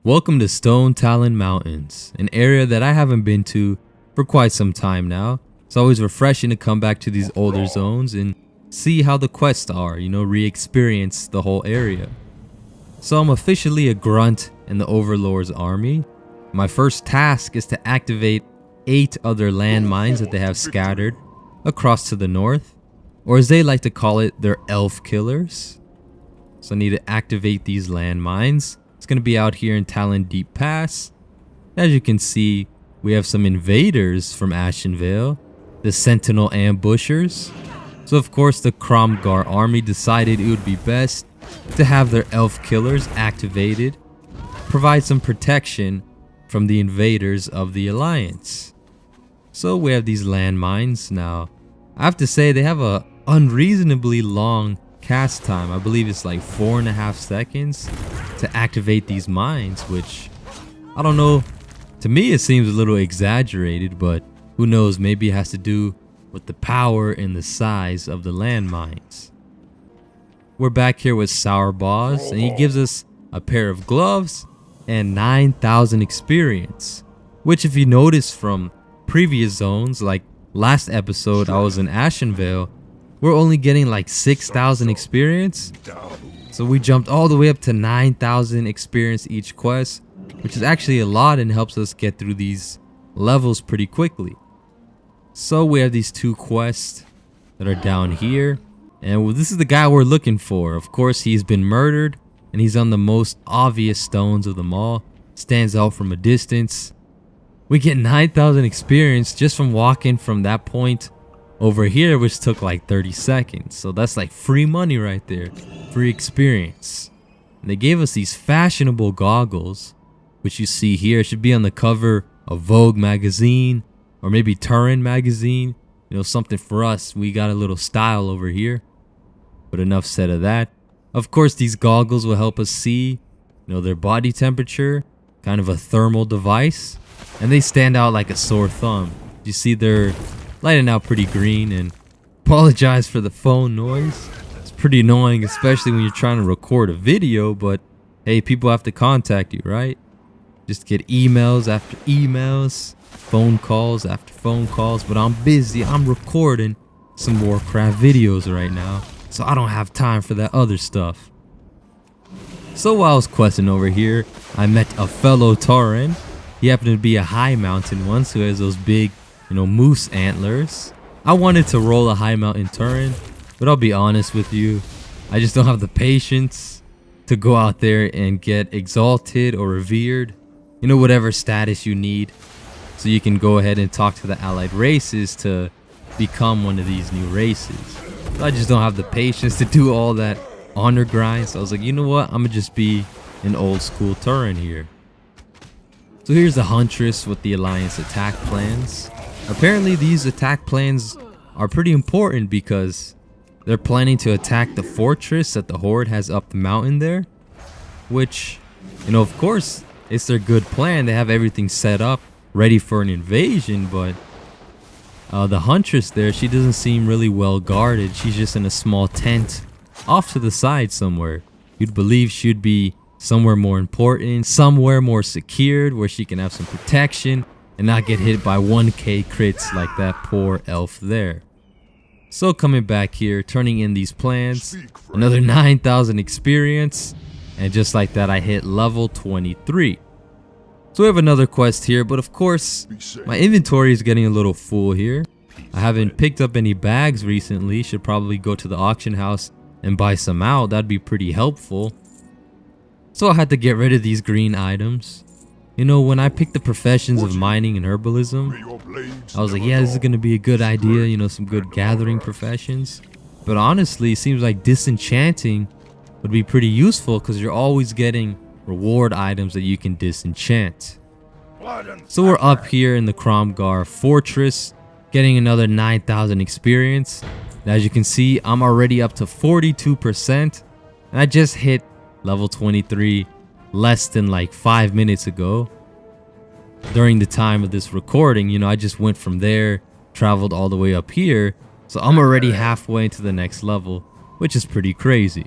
Welcome to Stonetalon Mountains, an area that I haven't been to for quite some time now. It's always refreshing to come back to these older zones and see how the quests are, re-experience the whole area. So I'm officially a grunt in the Overlord's army. My first task is to activate 8 other landmines that they have scattered across to the north, or as they like to call it, their elf killers. So I need to activate these landmines. It's going to be out here in Talon Deep Pass. As you can see, we have some invaders from Ashenvale, the Sentinel Ambushers. So of course the Kromgar army decided it would be best to have their elf killers activated, provide some protection from the invaders of the Alliance. So we have these landmines now. I have to say they have a unreasonably long cast time. I believe it's like 4.5 seconds to activate these mines, which I don't know, to me it seems a little exaggerated, but who knows, maybe it has to do with the power and the size of the landmines. We're back here with Sour Boss, and he gives us a pair of gloves and 9,000 experience, which if you notice from previous zones, like last episode I was in Ashenvale, we're only getting like 6,000 experience. So we jumped all the way up to 9,000 experience each quest, which is actually a lot and helps us get through these levels pretty quickly. So we have these 2 quests that are down here, and this is the guy we're looking for. Of course, he's been murdered and he's on the most obvious stones of them all. Stands out from a distance. We get 9,000 experience just from walking from that point over here, which took like 30 seconds. So that's like free money right there. Free experience. And they gave us these fashionable goggles, which you see here. It should be on the cover of Vogue magazine or maybe Turin magazine. Something for us. We got a little style over here. But enough said of that. Of course, these goggles will help us see, their body temperature. Kind of a thermal device. And they stand out like a sore thumb. You see they're lighting out pretty green, and apologize for the phone noise. It's pretty annoying, especially when you're trying to record a video, but hey, people have to contact you, right? Just get emails after emails, phone calls after phone calls, but I'm busy. I'm recording some Warcraft videos right now, so I don't have time for that other stuff. So while I was questing over here, I met a fellow Tauren. He happened to be a high mountain one, so he has those big moose antlers. I wanted to roll a high mountain Turin, but I'll be honest with you, I just don't have the patience to go out there and get exalted or revered, whatever status you need, so you can go ahead and talk to the allied races to become one of these new races. So I just don't have the patience to do all that honor grind, so I was like, you know what, I'm gonna just be an old school Turin here. So here's the Huntress with the Alliance attack plans. Apparently these attack plans are pretty important because they're planning to attack the fortress that the Horde has up the mountain there, which, of course, it's their good plan. They have everything set up, ready for an invasion, but the Huntress there, she doesn't seem really well guarded. She's just in a small tent off to the side somewhere. You'd believe she'd be somewhere more important, somewhere more secured, where she can have some protection and not get hit by 1k crits like that poor elf there. So coming back here, turning in these plans, another 9,000 experience, and just like that I hit level 23. So we have another quest here, but of course my inventory is getting a little full here. I haven't picked up any bags recently. Should probably go to the auction house and buy some out. That'd be pretty helpful. So I had to get rid of these green items. When I picked the professions of mining and herbalism, I was like, yeah, this is going to be a good idea, some good gathering professions. But honestly, it seems like disenchanting would be pretty useful because you're always getting reward items that you can disenchant. So we're up here in the Kromgar fortress, getting another 9,000 experience. And as you can see, I'm already up to 42%, and I just hit level 23 less than like 5 minutes ago. During the time of this recording, I just went from there, traveled all the way up here, so I'm already halfway into the next level, which is pretty crazy.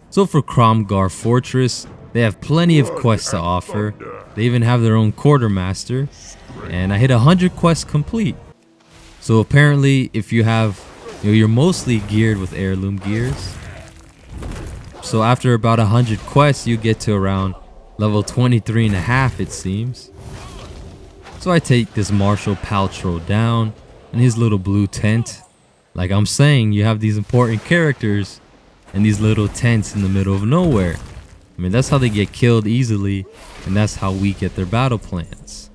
So for Kromgar Fortress, They have plenty of quests to offer. They even have their own quartermaster. And I hit 100 quests complete. So apparently if you have, you're mostly geared with heirloom gears. So after about 100 quests, you get to around level 23 and a half, it seems. So I take this Marshall Paltrow down in his little blue tent. Like I'm saying, you have these important characters in these little tents in the middle of nowhere. I mean, that's how they get killed easily, and that's how we get their battle plans.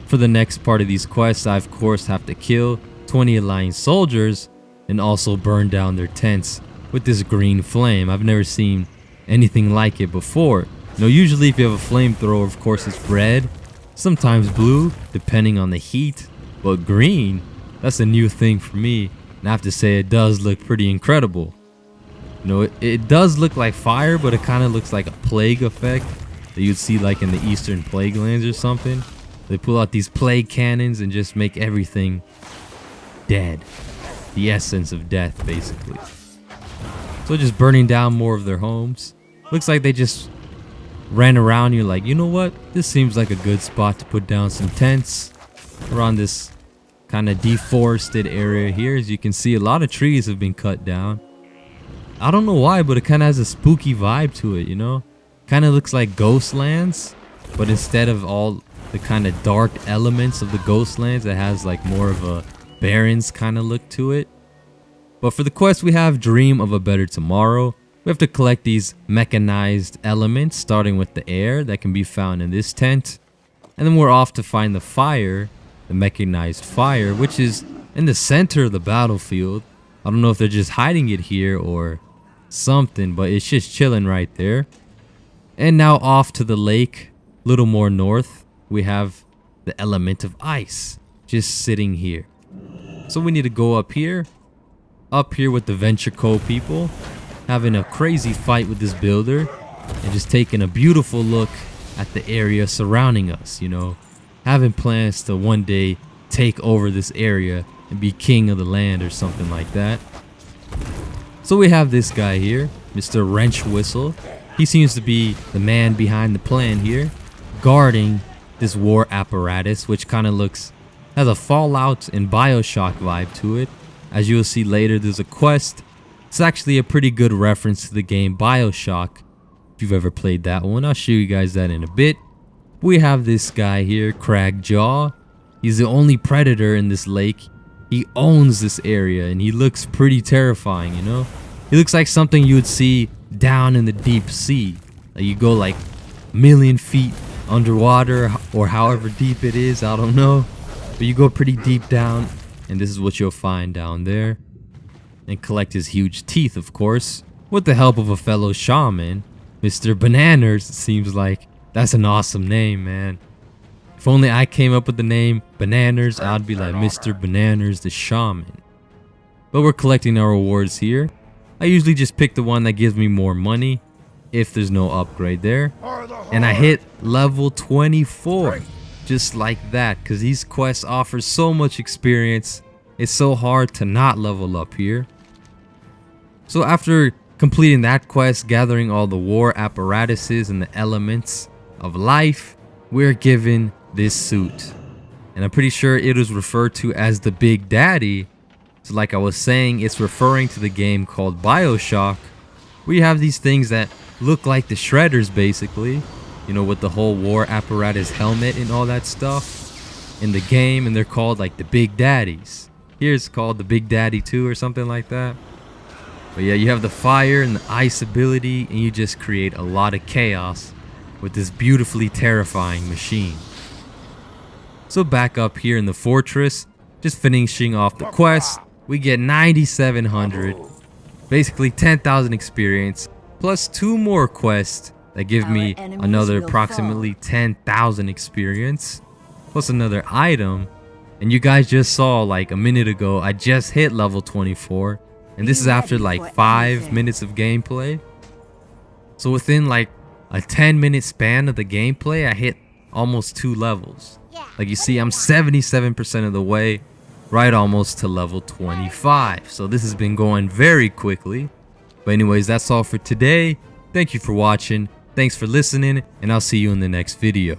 For the next part of these quests, I of course have to kill 20 Alliance soldiers and also burn down their tents with this green flame. I've never seen anything like it before. Usually if you have a flamethrower, of course it's red, sometimes blue, depending on the heat, but green, that's a new thing for me, and I have to say it does look pretty incredible. It does look like fire, but it kind of looks like a plague effect that you'd see like in the Eastern Plague Lands or something. They pull out these plague cannons and just make everything dead. The essence of death, basically. So just burning down more of their homes. Looks like they just ran around. You're like, you know what? This seems like a good spot to put down some tents around this kind of deforested area here. As you can see, a lot of trees have been cut down. I don't know why, but it kind of has a spooky vibe to it, Kind of looks like Ghostlands, but instead of all the kind of dark elements of the Ghostlands, it has like more of a Barrens kind of look to it. But for the quest, we have Dream of a Better Tomorrow. We have to collect these mechanized elements, starting with the air that can be found in this tent. And then we're off to find the fire, the mechanized fire, which is in the center of the battlefield. I don't know if they're just hiding it here or something, but it's just chilling right there. And now off to the lake, a little more north, we have the element of ice just sitting here. So we need to go up here with the Venture Co people, having a crazy fight with this builder and just taking a beautiful look at the area surrounding us, having plans to one day take over this area and be king of the land or something like that. So we have this guy here, Mr. Wrench Whistle. He seems to be the man behind the plan here, guarding this war apparatus, which kind of has a Fallout and Bioshock vibe to it. As you'll see later, there's a quest. It's actually a pretty good reference to the game Bioshock, if you've ever played that one. I'll show you guys that in a bit. We have this guy here, Cragjaw. He's the only predator in this lake. He owns this area and he looks pretty terrifying, He looks like something you would see down in the deep sea. Like you go like a million feet underwater or however deep it is, I don't know. But you go pretty deep down and this is what you'll find down there. And collect his huge teeth, of course, with the help of a fellow shaman, Mr. Bananers. It seems like that's an awesome name, man. If only I came up with the name Bananers, I'd be like Mr. Bananers the Shaman. But we're collecting our rewards here. I usually just pick the one that gives me more money if there's no upgrade there. And I hit level 24 just like that, because these quests offer so much experience. It's so hard to not level up here. So after completing that quest, gathering all the war apparatuses and the elements of life, we're given this suit. And I'm pretty sure it was referred to as the Big Daddy. So like I was saying, it's referring to the game called Bioshock, where you have these things that look like the Shredders basically, with the whole war apparatus helmet and all that stuff in the game, and they're called like the Big Daddies. Here it's called the Big Daddy 2 or something like that. But yeah, you have the fire and the ice ability, and you just create a lot of chaos with this beautifully terrifying machine. So back up here in the fortress, just finishing off the quest, we get 9,700, basically 10,000 experience, plus 2 more quests that give me another approximately 10,000 experience, plus another item. And you guys just saw like a minute ago, I just hit level 24, and this is after like 5 minutes of gameplay. So within like a 10-minute span of the gameplay, I hit almost 2 levels. Like you see, I'm 77% of the way, right almost to level 25. So this has been going very quickly. But anyways, that's all for today. Thank you for watching. Thanks for listening, and I'll see you in the next video.